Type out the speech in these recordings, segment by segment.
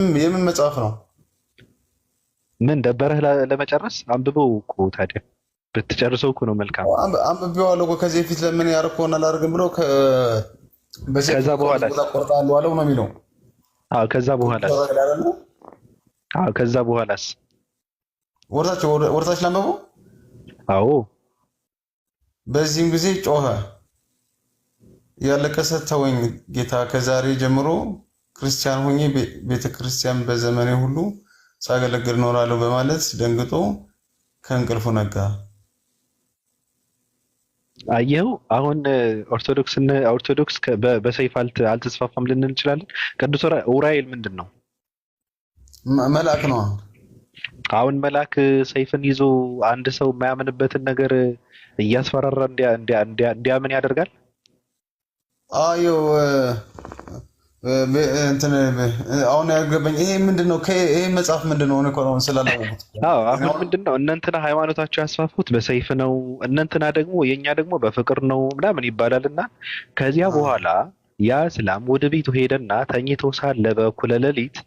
የምን መጽሐፍ ነው? ምን ደበረህ ለመጨረስ? አንብበው እኮ ታዲያ ብትጨርሰው እኮ ነው መልካም። አንብቤዋለሁ እኮ ከዚህ በፊት ለምን ያደረኩህን አላደርግም ብሎ በሴፍ ከዛ በኋላ ቦታ ቆርጣለሁ አለው ነው የሚለው። አዎ፣ ከዛ በኋላስ? አዎ፣ ከዛ በኋላስ? ወርታች ላንበበው። አዎ፣ በዚህም ጊዜ ጮኸ፣ ያለቀሰ ተወኝ ጌታ፣ ከዛሬ ጀምሮ ክርስቲያን ሆኜ ቤተ ክርስቲያን በዘመኔ ሁሉ ሳገለግል እኖራለሁ በማለት ደንግጦ ከእንቅልፉ ነቃ። አየው አሁን ኦርቶዶክስ በሰይፍ አልተስፋፋም ልንል እንችላለን። ቅዱስ ዑራኤል ምንድን ነው? መልአክ ነው። አሁን መልአክ ሰይፍን ይዞ አንድ ሰው የማያምንበትን ነገር እያስፈራራ እንዲያምን ያደርጋል። አየው እንትን አሁን ያገበኝ ይሄ ምንድነው? ይሄ መጽሐፍ ምንድነው? እኔ እኮ ነው ስላላወቁት። አሁን ምንድነው እነንትና ሃይማኖታቸው ያስፋፉት በሰይፍ ነው፣ እነንትና ደግሞ የኛ ደግሞ በፍቅር ነው ምናምን ይባላልና ከዚያ በኋላ ያ እስላም ወደ ቤቱ ሄደና ተኝቶ ሳለ በእኩለ ሌሊት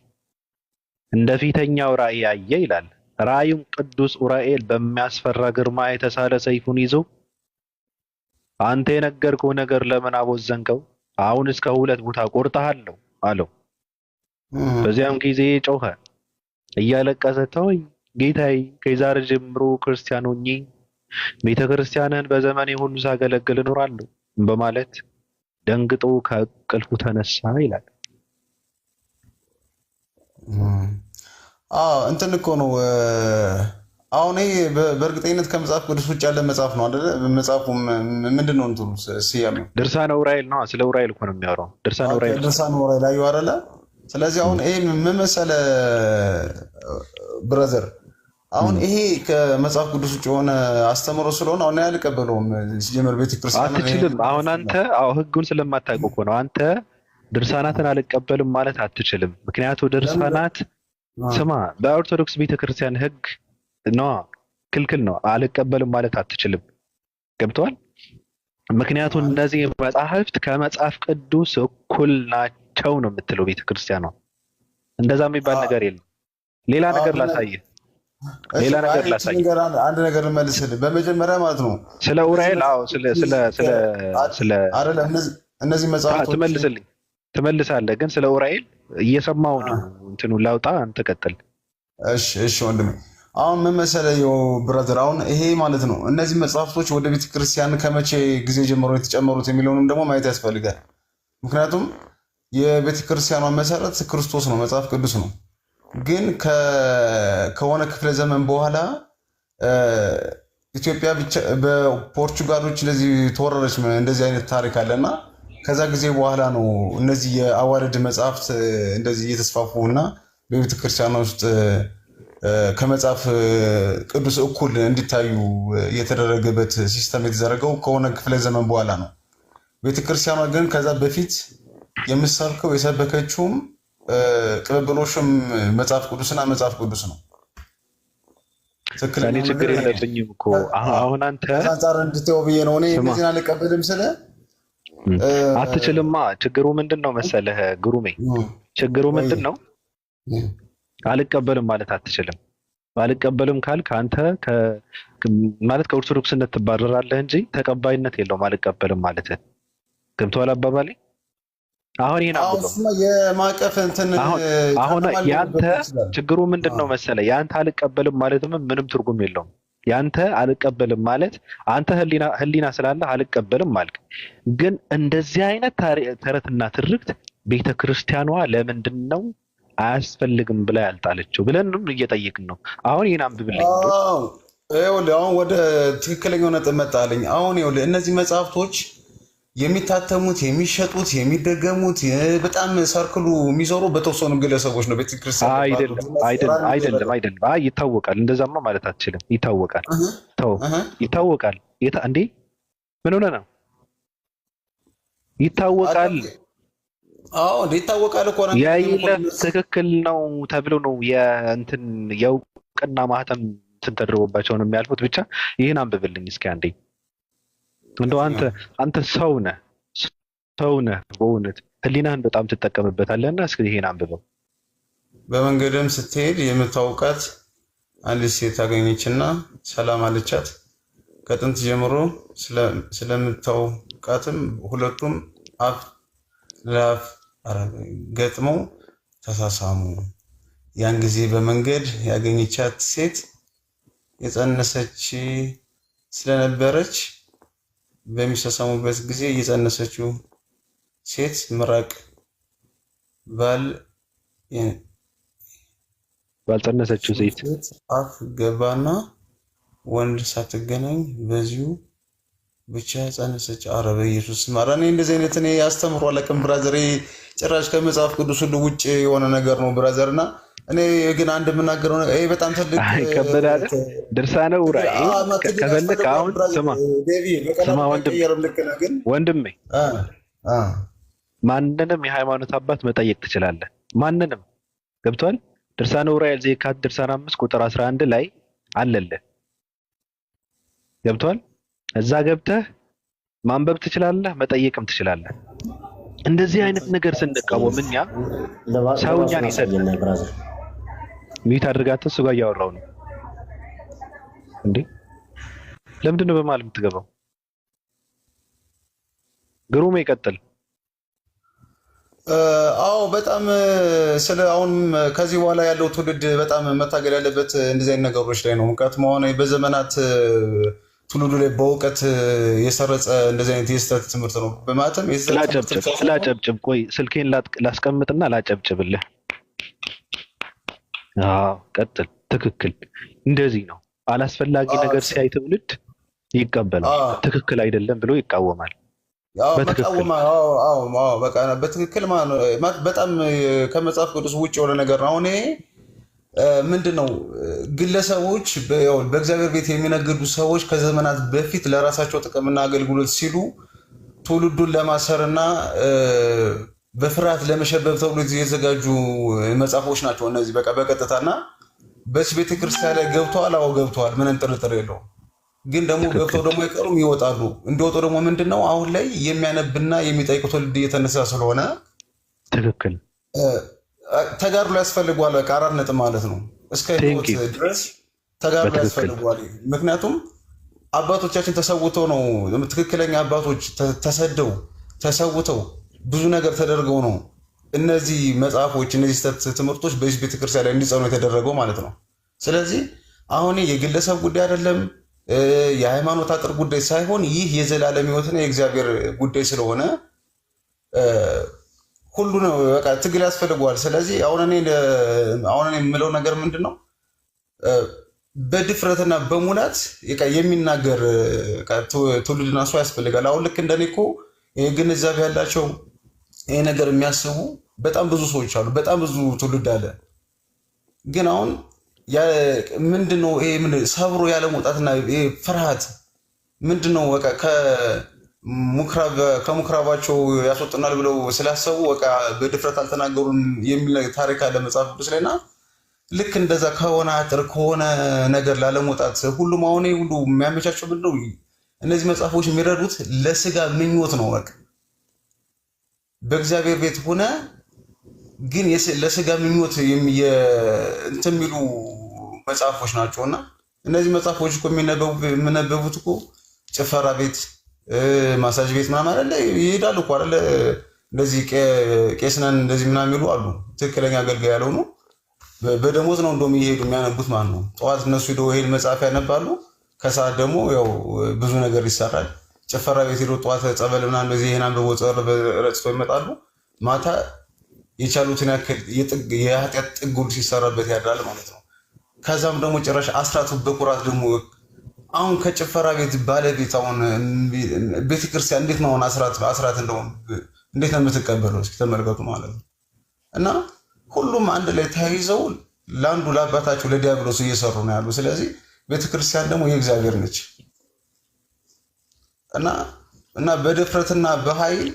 እንደ ፊተኛው ራእይ ያየ ይላል። ራእዩም ቅዱስ ዑራኤል በሚያስፈራ ግርማ የተሳለ ሰይፉን ይዞ አንተ የነገርከው ነገር ለምን አቦዘንከው? አሁን እስከ 2 ቦታ ቆርጠሃለሁ አለው። በዚያም ጊዜ ጮኸ እያለቀሰ ተወኝ ጌታዬ፣ ከዛሬ ጀምሮ ክርስቲያን ሆኜ ቤተ ክርስቲያንህን በዘመኔ ሁሉ ሳገለግል እኖራለሁ በማለት ደንግጦ ከእንቅልፉ ተነሳ ይላል። እንትን እኮ ነው። አሁን ይሄ በእርግጠኝነት ከመጽሐፍ ቅዱስ ውጭ ያለ መጽሐፍ ነው አይደለ? መጽሐፉ ምንድን ነው? እንትኑ ስያሜው ድርሳነ ዑራኤል ነው። ስለ ዑራኤል እኮ ነው የሚያወራው። ድርሳነ ዑራኤል አየሁ አይደለ? ስለዚህ አሁን ይሄ ምን መሰለህ ብረዘር፣ አሁን ይሄ ከመጽሐፍ ቅዱስ ውጭ የሆነ አስተምሮ ስለሆነ አሁን አልቀበለውም። ሲጀመር ቤተክርስቲያን አትችልም። አሁን አንተ ህጉን ስለማታውቀው እኮ ነው። አንተ ድርሳናትን አልቀበልም ማለት አትችልም። ምክንያቱም ድርሳናት ስማ፣ በኦርቶዶክስ ቤተክርስቲያን ህግ ነው ክልክል ነው። አልቀበልም ማለት አትችልም። ገብተዋል? ምክንያቱም እነዚህ መጽሐፍት ከመጽሐፍ ቅዱስ እኩል ናቸው ነው የምትለው ቤተክርስቲያኗ። እንደዛ የሚባል ነገር የለም። ሌላ ነገር ላሳየህ፣ አንድ ነገር መልስልህ። በመጀመሪያ ማለት ነው ስለ ዑራኤል እነዚህ መጽሐፍቶች ትመልሳለህ፣ ግን ስለ ዑራኤል እየሰማሁ ነው። እንትኑ ላውጣ፣ አንተ ቀጥል። እሺ ወንድሜ፣ አሁን ምን መሰለህ ብራዘር፣ አሁን ይሄ ማለት ነው እነዚህ መጽሐፍቶች ወደ ቤተክርስቲያን ከመቼ ጊዜ ጀምሮ የተጨመሩት የሚለውንም ደግሞ ማየት ያስፈልጋል። ምክንያቱም የቤተክርስቲያኗ መሰረት ክርስቶስ ነው፣ መጽሐፍ ቅዱስ ነው። ግን ከሆነ ክፍለ ዘመን በኋላ ኢትዮጵያ በፖርቹጋሎች እንደዚህ ተወረረች፣ እንደዚህ አይነት ታሪክ አለና ከዛ ጊዜ በኋላ ነው እነዚህ የአዋልድ መጽሐፍት እንደዚህ እየተስፋፉ እና በቤተክርስቲያኗ ውስጥ ከመጽሐፍ ቅዱስ እኩል እንዲታዩ የተደረገበት ሲስተም የተዘረገው ከሆነ ክፍለ ዘመን በኋላ ነው። ቤተክርስቲያኗ ግን ከዛ በፊት የምትሰብከው የሰበከችውም ቅብብሎሽም መጽሐፍ ቅዱስና መጽሐፍ ቅዱስ ነው። እኔ ችግር የለብኝም እኮ አሁን አንተ አንጻር እንድትተው ብዬ ነው። እኔ እነዚህን አልቀበልም ስለ አትችልማ። ችግሩ ምንድን ነው መሰለህ ግሩሜ? ችግሩ ምንድን ነው? አልቀበልም ማለት አትችልም። አልቀበልም ካልክ አንተ ማለት ከኦርቶዶክስነት ትባረራለህ እንጂ ተቀባይነት የለውም አልቀበልም ማለት። ገብቶሃል አባባሌ? አሁን ይሄን የማቀፍ እንትን አሁን ያንተ ችግሩ ምንድን ነው መሰለህ? ያንተ አልቀበልም ማለት ምንም ትርጉም የለውም። ያንተ አልቀበልም ማለት አንተ ህሊና ስላለህ አልቀበልም ማለት። ግን እንደዚህ አይነት ተረትና ትርክት ቤተክርስቲያኗ ለምንድን ነው አያስፈልግም ብላ ያልጣለችው ብለንም እየጠየቅን ነው። አሁን ይሄን አንብብልኝ። አሁን ወደ ትክክለኛው ነጥብ መጣልኝ። አሁን ይኸውልህ እነዚህ መጽሐፍቶች የሚታተሙት፣ የሚሸጡት፣ የሚደገሙት በጣም ሰርክሉ የሚዞሩ በተወሰኑ ግለሰቦች ነው። ቤተክርስቲያን አይደለም። ይታወቃል። እንደዛማ ማለት አትችልም። ይታወቃል። ይታወቃል። እንዴ ምን ሆነ ነው? ይታወቃል። ይታወቃል እኮ ነው። የይለፍ ትክክል ነው ተብሎ ነው የእውቅና ማህተም እንትን ተደርጎባቸው ነው የሚያልፉት። ብቻ ይህን አንብብልኝ እስኪ አንዴ። እንደው አንተ ሰው ነህ በእውነት ህሊናህን በጣም ትጠቀምበታለህና እስኪ ይሄን አንብበው። በመንገድም ስትሄድ የምታውቃት አንዲት ሴት አገኘችና ሰላም አለቻት። ከጥንት ጀምሮ ስለምታውቃትም ሁለቱም አፍ ለአፍ ገጥመው ተሳሳሙ። ያን ጊዜ በመንገድ ያገኘቻት ሴት የጸነሰች ስለነበረች በሚሳሳሙበት ጊዜ የጸነሰችው ሴት ምራቅ ባልጸነሰችው ሴት አፍ ገባና ወንድ ሳትገናኝ በዚሁ ብቻ ጸነሰች። ኧረ በኢየሱስ ማራኔ እንደዚህ አይነት እኔ ያስተምሩ አለቅም ብራዘር። ጭራሽ ከመጽሐፍ ቅዱስ ሁሉ ውጭ የሆነ ነገር ነው ብራዘር። እና እኔ ግን አንድ የምናገረው ይሄ በጣም ትልቅ ይከበዳል። ድርሳነ ዑራኤል ከፈለክ አሁን ስማ ወንድሜ ማንንም የሃይማኖት አባት መጠየቅ ትችላለህ። ማንንም ገብቷል። ድርሳነ ዑራኤል ዘየካቲት ድርሳን 5 ቁጥር 11 ላይ አለልህ። ገብቷል። እዛ ገብተህ ማንበብ ትችላለህ፣ መጠየቅም ትችላለህ። እንደዚህ አይነት ነገር ስንቃወም እኛ ሰውኛን ይሰድናል። ብራዘር ሚት አድርጋት። እሱ ጋር እያወራው ነው እንዴ? ለምንድን ነው በመሀል የምትገባው? ግሩም ይቀጥል። አዎ በጣም ስለ አሁን ከዚህ በኋላ ያለው ትውልድ በጣም መታገል ያለበት እንደዚህ አይነት ነገሮች ላይ ነው። ምክንያቱም አሁን በዘመናት ትውልዱ ላይ በእውቀት የሰረጸ እንደዚህ አይነት የስተት ትምህርት ነው። በማለትም ስላጨብጭብ ቆይ ስልኬን ላስቀምጥና ላጨብጭብልህ። አዎ ቀጥል። ትክክል። እንደዚህ ነው። አላስፈላጊ ነገር ሲያይ ትውልድ ይቀበላል። ትክክል አይደለም ብሎ ይቃወማል። በትክክል በጣም ከመጽሐፍ ቅዱስ ውጭ የሆነ ነገር ነው። አሁን ምንድነው ግለሰቦች በእግዚአብሔር ቤት የሚነግዱ ሰዎች ከዘመናት በፊት ለራሳቸው ጥቅምና አገልግሎት ሲሉ ትውልዱን ለማሰርና በፍርሃት ለመሸበብ ተብሎ የተዘጋጁ መጽሐፎች ናቸው እነዚህ። በቃ በቀጥታና በዚህ ቤተክርስቲያን ላይ ገብተዋል። አዎ ገብተዋል፣ ምንም ጥርጥር የለውም። ግን ደግሞ ገብተው ደግሞ አይቀሩም፣ ይወጣሉ። እንዲወጡ ደግሞ ምንድነው አሁን ላይ የሚያነብና የሚጠይቁ ትውልድ እየተነሳ ስለሆነ ትክክል ተጋድሎ ያስፈልገዋል። በቃ 4 ነጥብ ማለት ነው። እስከ ህይወት ድረስ ተጋድሎ ያስፈልገዋል። ምክንያቱም አባቶቻችን ተሰውተው ነው፣ ትክክለኛ አባቶች ተሰደው ተሰውተው ብዙ ነገር ተደርገው ነው እነዚህ መጽሐፎች እነዚህ ትምህርቶች በዚህ ቤተክርስቲያን ላይ እንዲጸኑ የተደረገው ማለት ነው። ስለዚህ አሁን የግለሰብ ጉዳይ አይደለም፣ የሃይማኖት አጥር ጉዳይ ሳይሆን ይህ የዘላለም ህይወትና የእግዚአብሔር ጉዳይ ስለሆነ ሁሉ ነው በቃ ትግል ያስፈልገዋል። ስለዚህ አሁን እኔ የምለው ነገር ምንድነው በድፍረትና በሙላት የሚናገር ትውልድና ሰው ያስፈልጋል። አሁን ልክ እንደኔ እኮ ግንዛቤ ያላቸው ይሄ ነገር የሚያስቡ በጣም ብዙ ሰዎች አሉ፣ በጣም ብዙ ትውልድ አለ። ግን አሁን ምንድነው ይሄ ሰብሮ ያለ መውጣትና ፍርሃት ምንድነው በቃ ከምኩራባቸው ያስወጡናል ብለው ስላሰቡ በቃ በድፍረት አልተናገሩም የሚል ታሪክ አለ መጽሐፍ ቅዱስ ላይና ልክ እንደዛ ከሆነ አጥር ከሆነ ነገር ላለመውጣት ሁሉም አሁን ሁሉ የሚያመቻቸው ምንድነው እነዚህ መጽሐፎች የሚረዱት ለስጋ ምኞት ነው። በቃ በእግዚአብሔር ቤት ሆነ ግን ለስጋ ምኞት እንትን የሚሉ መጽሐፎች ናቸውና እነዚህ መጽሐፎች እኮ የሚነበቡት እኮ ጭፈራ ቤት፣ ማሳጅ ቤት ምናምን አይደለ ይሄዳሉ እኮ አይደለ። እንደዚህ ቄስ ነን እንደዚህ ምናምን የሚሉ አሉ። ትክክለኛ አገልጋይ ያልሆኑ በደሞዝ ነው እንደውም እየሄዱ የሚያነቡት ማለት ነው። ጠዋት እነሱ ሄደው ይሄን መጽሐፍ ያነባሉ። ከሰዓት ደግሞ ያው ብዙ ነገር ይሰራል። ጭፈራ ቤት ሄደው ጠዋት ጸበል ምናምን እንደዚህ ይሄን አንብቦ ጸበል ረጭቶ ይመጣሉ። ማታ የቻሉትን ያክል የኃጢአት ጥግ ሁሉ ሲሰራበት ያድራል ማለት ነው። ከዛም ደግሞ ጭራሽ አስራቱ በኩራት ደግሞ አሁን ከጭፈራ ቤት ባለቤት አሁን ቤተክርስቲያን እንዴት ነው አስራት እንደውም እንዴት ነው የምትቀበለው? እስኪ ተመልከቱ ማለት ነው። እና ሁሉም አንድ ላይ ተያይዘው ለአንዱ ለአባታቸው ለዲያብሎስ እየሰሩ ነው ያሉ። ስለዚህ ቤተክርስቲያን ደግሞ የእግዚአብሔር ነች እና በድፍረትና በኃይል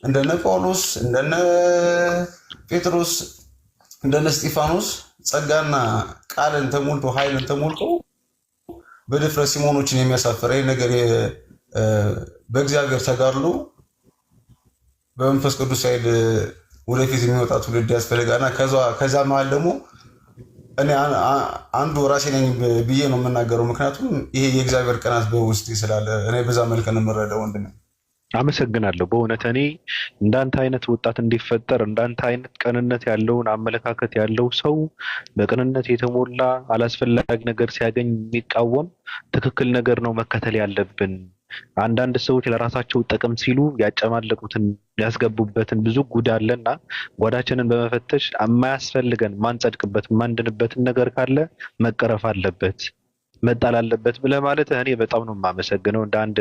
እንደነ ጳውሎስ እንደነ ጴጥሮስ እንደነ እስጢፋኖስ ጸጋና ቃልን ተሞልቶ ኃይልን ተሞልቶ በድፍረት ሲሞኖችን የሚያሳፍር ይህ ነገር በእግዚአብሔር ተጋድሎ በመንፈስ ቅዱስ ኃይል ወደፊት የሚወጣ ትውልድ ያስፈልጋልና ከዛ መሀል ደግሞ እኔ አንዱ ራሴ ነኝ ብዬ ነው የምናገረው። ምክንያቱም ይሄ የእግዚአብሔር ቅናት በውስጤ ስላለ እኔ በዛ መልክ ነው የምረዳው ወንድሜ። አመሰግናለሁ። በእውነት እኔ እንዳንተ አይነት ወጣት እንዲፈጠር እንዳንተ አይነት ቅንነት ያለውን አመለካከት ያለው ሰው በቅንነት የተሞላ አላስፈላጊ ነገር ሲያገኝ የሚቃወም ትክክል ነገር ነው መከተል ያለብን። አንዳንድ ሰዎች ለራሳቸው ጥቅም ሲሉ ያጨማለቁትን ያስገቡበትን ብዙ ጉድ አለና ጓዳችንን በመፈተሽ የማያስፈልገን ማንጸድቅበት ማንድንበትን ነገር ካለ መቀረፍ አለበት መጣል አለበት ብለህ ማለት እኔ በጣም ነው የማመሰግነው እንደ አንድ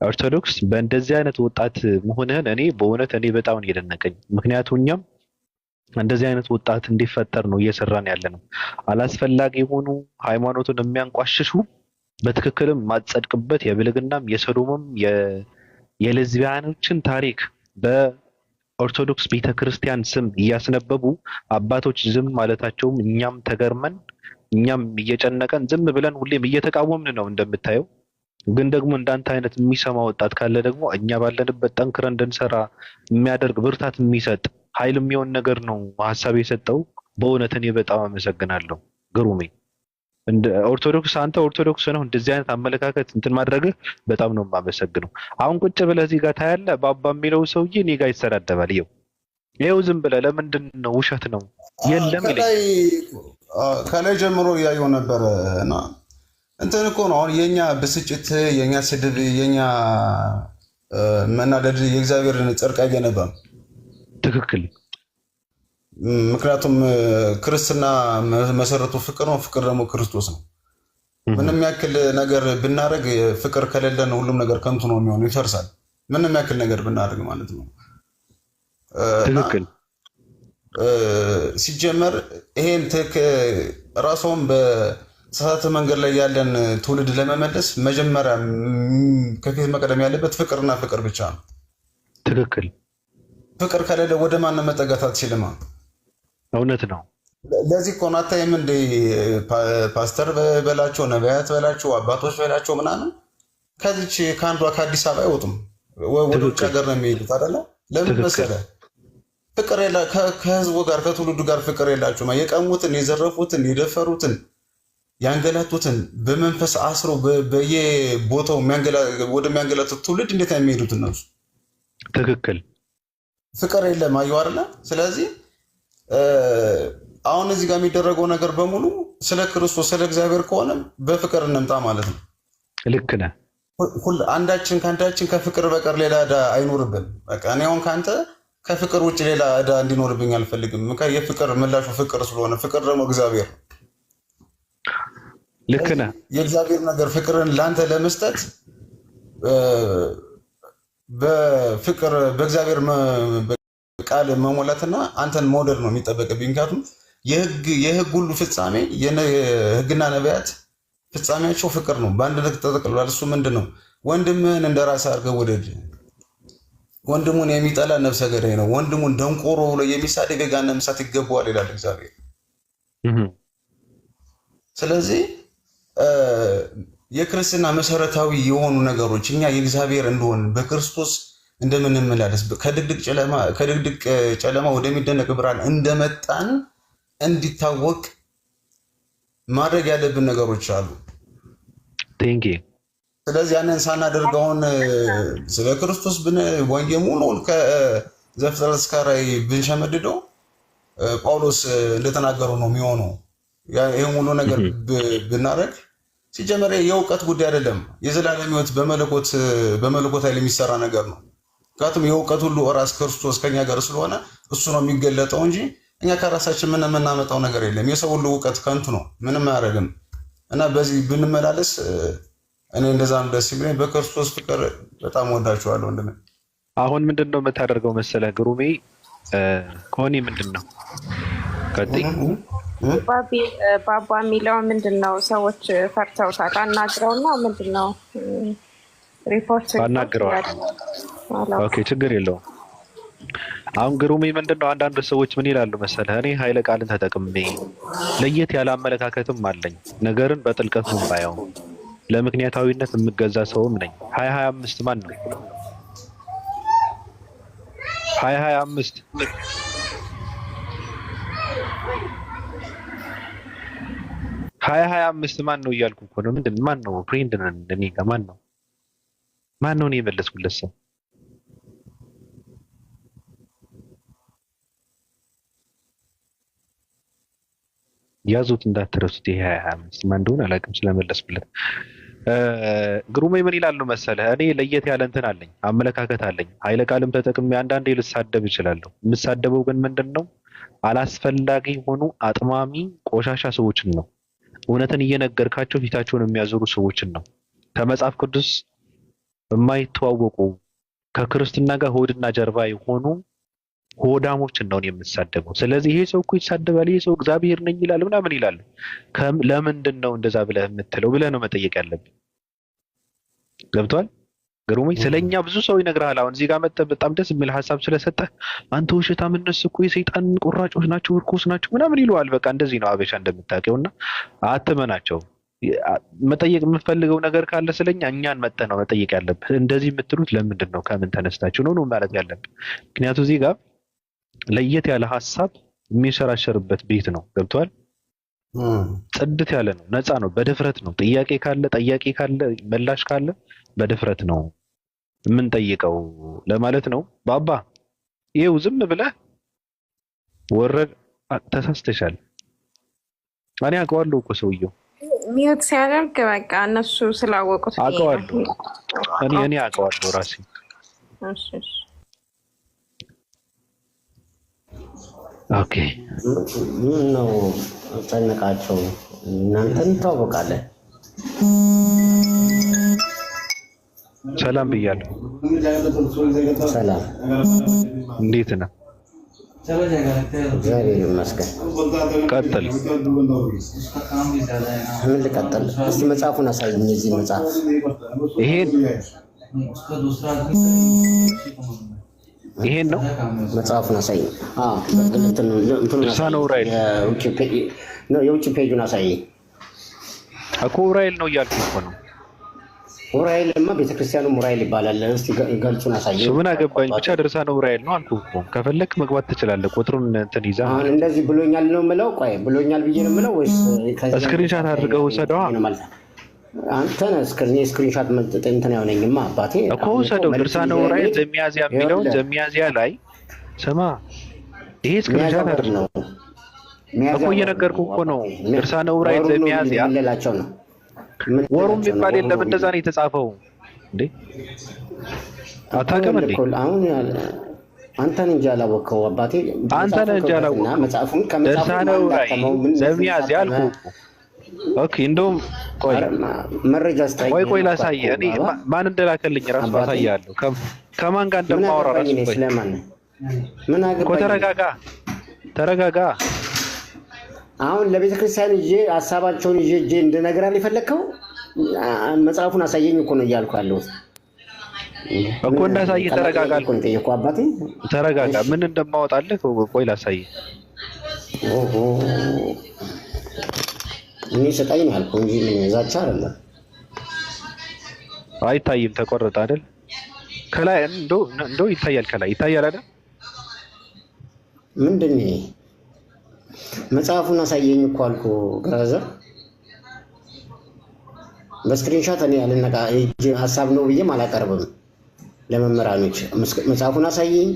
ኦርቶዶክስ በእንደዚህ አይነት ወጣት መሆንህን እኔ በእውነት እኔ በጣም ነው የደነቀኝ። ምክንያቱም እኛም እንደዚህ አይነት ወጣት እንዲፈጠር ነው እየሰራን ያለ ነው። አላስፈላጊ የሆኑ ሃይማኖቱን የሚያንቋሽሹ በትክክልም ማጸድቅበት የብልግናም የሰዶምም የሌዝቢያኖችን ታሪክ በኦርቶዶክስ ቤተክርስቲያን ስም እያስነበቡ አባቶች ዝም ማለታቸውም እኛም ተገርመን እኛም እየጨነቀን ዝም ብለን ሁሌም እየተቃወምን ነው እንደምታየው። ግን ደግሞ እንዳንተ አይነት የሚሰማ ወጣት ካለ ደግሞ እኛ ባለንበት ጠንክረን እንድንሰራ የሚያደርግ ብርታት የሚሰጥ ኃይል የሚሆን ነገር ነው ሀሳብ የሰጠው። በእውነት እኔ በጣም አመሰግናለሁ ግሩሜ። እንደ ኦርቶዶክስ አንተ ኦርቶዶክስ ነው እንደዚህ አይነት አመለካከት እንትን ማድረግህ በጣም ነው የማመሰግነው። አሁን ቁጭ ብለህ እዚህ ጋር ታያለህ ባባ የሚለው ሰውዬ እኔ ጋር ይሰዳደባል። ይኸው ዝም ብለህ ለምንድን ነው ውሸት ነው የለም ይለኝ። ከላይ ጀምሮ እያየው ነበረ እና እንትን እኮ ነው አሁን የኛ ብስጭት የኛ ስድብ የኛ መናደድ የእግዚአብሔርን ጽድቅ አይገነባም። ትክክል። ምክንያቱም ክርስትና መሰረቱ ፍቅር ነው፣ ፍቅር ደግሞ ክርስቶስ ነው። ምንም ያክል ነገር ብናደርግ ፍቅር ከሌለን ሁሉም ነገር ከንቱ ነው የሚሆነው፣ ይፈርሳል። ምንም ያክል ነገር ብናደርግ ማለት ነው። ትክክል። ሲጀመር ይሄን ራስዎም በተሳሳተ መንገድ ላይ ያለን ትውልድ ለመመለስ መጀመሪያ ከፊት መቅደም ያለበት ፍቅርና ፍቅር ብቻ ነው። ትክክል። ፍቅር ከሌለ ወደ ማንም መጠጋት አትችልም። እውነት ነው። ለዚህ እኮ ነው አታይም እንደ ፓስተር በላቸው ነቢያት በላቸው አባቶች በላቸው ምናምን ከዚች ከአንዷ ከአዲስ አበባ አይወጡም፣ ወደ ውጭ ሀገር ነው የሚሄዱት አይደለ? ለምን መሰለህ? ፍቅር ከህዝቡ ጋር ከትውልዱ ጋር ፍቅር የላቸውም። የቀሙትን፣ የዘረፉትን፣ የደፈሩትን፣ ያንገላቱትን በመንፈስ አስሮ በየቦታው ወደሚያንገላቱት ትውልድ እንዴት ነው የሚሄዱት እነሱ? ትክክል። ፍቅር የለም። አየሁ አይደለ? ስለዚህ አሁን እዚህ ጋር የሚደረገው ነገር በሙሉ ስለ ክርስቶስ ስለ እግዚአብሔር ከሆነ በፍቅር እንምጣ ማለት ነው። ልክ ነህ። አንዳችን ከአንዳችን ከፍቅር በቀር ሌላ ዕዳ አይኖርብን። በቃ እኔ አሁን ከአንተ ከፍቅር ውጭ ሌላ ዕዳ እንዲኖርብኝ አልፈልግም። የፍቅር ምላሹ ፍቅር ስለሆነ ፍቅር ደግሞ እግዚአብሔር። ልክ ነህ። የእግዚአብሔር ነገር ፍቅርን ለአንተ ለመስጠት በፍቅር በእግዚአብሔር ቃል መሞላትና አንተን መውደድ ነው የሚጠበቅብኝ። ምክንያቱም የህግ ሁሉ ፍጻሜ የህግና ነቢያት ፍጻሜያቸው ፍቅር ነው። በአንድነት ተጠቅልሏል። እሱ ምንድን ነው? ወንድምህን እንደ ራስህ አድርገህ ውደድ። ወንድሙን የሚጠላ ነፍሰ ገዳይ ነው። ወንድሙን ደንቆሮ ብሎ የሚሳደብ የገሃነመ እሳት ይገባዋል ይላል እግዚአብሔር። ስለዚህ የክርስትና መሰረታዊ የሆኑ ነገሮች እኛ የእግዚአብሔር እንደሆን በክርስቶስ እንደምንመላለስ ከድቅድቅ ጨለማ ወደሚደነቅ ብርሃን እንደመጣን እንዲታወቅ ማድረግ ያለብን ነገሮች አሉ። ስለዚህ ያንን ሳናደርግ አሁን ስለ ክርስቶስ ወንጌል ሙሉውን ከዘፍጥረት እስከ ራዕይ ብንሸመድደው ጳውሎስ እንደተናገረው ነው የሚሆነው። ይህ ሙሉ ነገር ብናደርግ ሲጀመር የእውቀት ጉዳይ አይደለም። የዘላለም ሕይወት በመለኮት ኃይል የሚሰራ ነገር ነው። ምክንያቱም የእውቀት ሁሉ ራስ ክርስቶስ ከኛ ጋር ስለሆነ እሱ ነው የሚገለጠው እንጂ እኛ ከራሳችን ምን የምናመጣው ነገር የለም። የሰው ሁሉ እውቀት ከንቱ ነው፣ ምንም አያደርግም። እና በዚህ ብንመላለስ እኔ እንደዛ ነው ደስ የሚለኝ። በክርስቶስ ፍቅር በጣም ወዳችኋለሁ ወንድሜ። አሁን ምንድን ነው የምታደርገው መሰለህ ግሩሜ? ከሆኔ ምንድን ነው ባባ የሚለው ምንድን ነው? ሰዎች ፈርተውታል። አናግረውና ምንድን ነው ሪፖርት አናግረዋል። ኦኬ ችግር የለውም። አሁን ግሩሜ ምንድን ነው አንዳንድ ሰዎች ምን ይላሉ መሰለህ? እኔ ኃይለ ቃልን ተጠቅሜ ለየት ያለ አመለካከትም አለኝ። ነገርን በጥልቀት ነው ባየው፣ ለምክንያታዊነት የምገዛ ሰውም ነኝ። 2025 ማን ነው? 2025 2025 ማን ነው እያልኩ እኮ ነው። ምንድን ማን ነው ፍሬንድ ነን እኔ ጋር ማን ነው እኔ የመለስኩለት ሰው? ያዙት እንዳትረሱት። ይሄ 2025 ማን እንደሆነ አላውቅም ስለመለስኩለት። ግሩሜ ምን ይላል መሰለህ? እኔ ለየት ያለ እንትን አለኝ፣ አመለካከት አለኝ። ኃይለ ቃልም ተጠቅሜ አንዳንዴ ልሳደብ እችላለሁ። የምሳደበው ግን ምንድነው አላስፈላጊ ሆኑ አጥማሚ ቆሻሻ ሰዎችን ነው። እውነትን እየነገርካቸው ፊታቸውን የሚያዞሩ ሰዎችን ነው። ከመጽሐፍ ቅዱስ የማይተዋወቁ ከክርስትና ጋር ሆድና ጀርባ የሆኑ ሆዳሞችን ነው የምሳደበው። ስለዚህ ይሄ ሰው እኮ ይሳደባል፣ ይሄ ሰው እግዚአብሔር ነኝ ይላል ምናምን ይላል። ለምንድን ነው እንደዛ ብለህ የምትለው ብለህ ነው መጠየቅ ያለብህ። ገብቷል? ግሩሜ ስለኛ ብዙ ሰው ይነግርሃል። አሁን እዚህ ጋር መጥተህ በጣም ደስ የሚል ሀሳብ ስለሰጠህ አንተ ውሸታም፣ እነሱ እኮ የሰይጣን ቁራጮች ናቸው፣ እርኩስ ናቸው ምናምን ይሉሃል። በቃ እንደዚህ ነው አበሻ እንደምታውቀውና አትመናቸው። መጠየቅ የምትፈልገው ነገር ካለ ስለኛ እኛን መጥተህ ነው መጠየቅ ያለብህ። እንደዚህ የምትሉት ለምንድን ነው ከምን ተነስታችሁ ነው ማለት ያለብህ። ምክንያቱም እዚህ ጋር ለየት ያለ ሀሳብ የሚሸራሸርበት ቤት ነው። ገብቷል? ጽድት ያለ ነው፣ ነፃ ነው፣ በድፍረት ነው። ጥያቄ ካለ ጠያቂ ካለ መላሽ ካለ በድፍረት ነው የምንጠይቀው ለማለት ነው። ባባ ይሄው ዝም ብለህ ወረድ ተሳስተሻል። እኔ አውቀዋለሁ እኮ ሰውየው ሚዩት ሲያደርግ በቃ እነሱ ስላወቁት አውቀዋለሁ። እኔ አውቀዋለሁ ራሴ። ኦኬ ምን ነው ጨነቃቸው? እናንተ እንተዋወቃለን። ሰላም ብያለሁ። ሰላም፣ እንዴት ነህ? እግዚአብሔር ይመስገን። ቀጥል። ምን ልቀጥል? እስቲ መጽሐፉን አሳይኝ። እዚህ መጽሐፍ ይሄን ነው መጽሐፉን አሳይኝ። ድርሳነ ዑራኤል የውጭ ፔጁን አሳይኝ እኮ። ዑራኤል ነው እያልኩህ እኮ ነው። ዑራኤልማ ቤተክርስቲያኑ ዑራኤል ይባላል። እስቲ ገልጹን አሳየኝ። ምን አገባኝ፣ ብቻ ድርሳነ ዑራኤል ነው አልኩህ እኮ። ከፈለክ መግባት ትችላለህ። ቁጥሩን እንትን ይዘህ አሁን እንደዚህ ብሎኛል ነው የምለው። ቆይ ብሎኛል ብዬ ነው የምለው ወይስ ስክሪንሻት አድርገህ ወሰደዋ? አንተ ነህ ስክሪንሻት እንትን አይሆነኝማ አባቴ እኮ ወሰደው። ድርሳነ ዑራኤል ዘሚያዝያ የሚለውን ዘሚያዝያ ላይ ስማ፣ ይሄ ስክሪንሻት አድርገህ ነው እኮ እየነገርኩህ እኮ ነው። ድርሳነ ዑራኤል ዘሚያዝያ ነው። ወሩም የሚባል የለም። እንደዛ ነው የተጻፈው እንዴ? አታውቅም እንዴ? አሁን አንተን እንጂ አላወቅኸው አባቴ። አንተን እንጂ አላወቅኸው። መጽሐፉን ድርሳነ ዑራኤል ዘሚያዝያ አልኩህ እኮ። ኦኬ እንደውም ቆይ መረጃ ስታይ ቆይ ላሳየህ። እኔ ማን እንደላከልኝ ራሱ አሳያለሁ። ከማን ጋር እንደማወራ ራሱ ቆይ ስለማን ምን አገባኝ? ተረጋጋ። አሁን ለቤተ ክርስቲያን ይዤ ሀሳባቸውን ይዤ እንደነገራል የፈለግከው መጽሐፉን አሳየኝ እኮ ነው እያልኩ ያለሁት እኮ። እንዳሳየህ ተረጋጋ እኮ ነው ጠየቅኩህ አባቴ። ተረጋጋ። ምን እንደማወጣልህ ቆይ ላሳየህ። ኦሆ እኔ ሰጣኝ ነው ያልኩህ እንጂ ዛቻ አይደለም። አይታይም፣ ተቆረጠ አይደል? ከላይ እንደው ይታያል። ከላይ ይታያል አይደል? ምንድን ነው መጽሐፉን አሳየኝ እኮ አልኩህ ብራዘር። በስክሪንሻት እኔ ያልነቃ ሀሳብ ነው ብዬም አላቀርብም ለመምህራኖች። መጽሐፉን አሳየኝ፣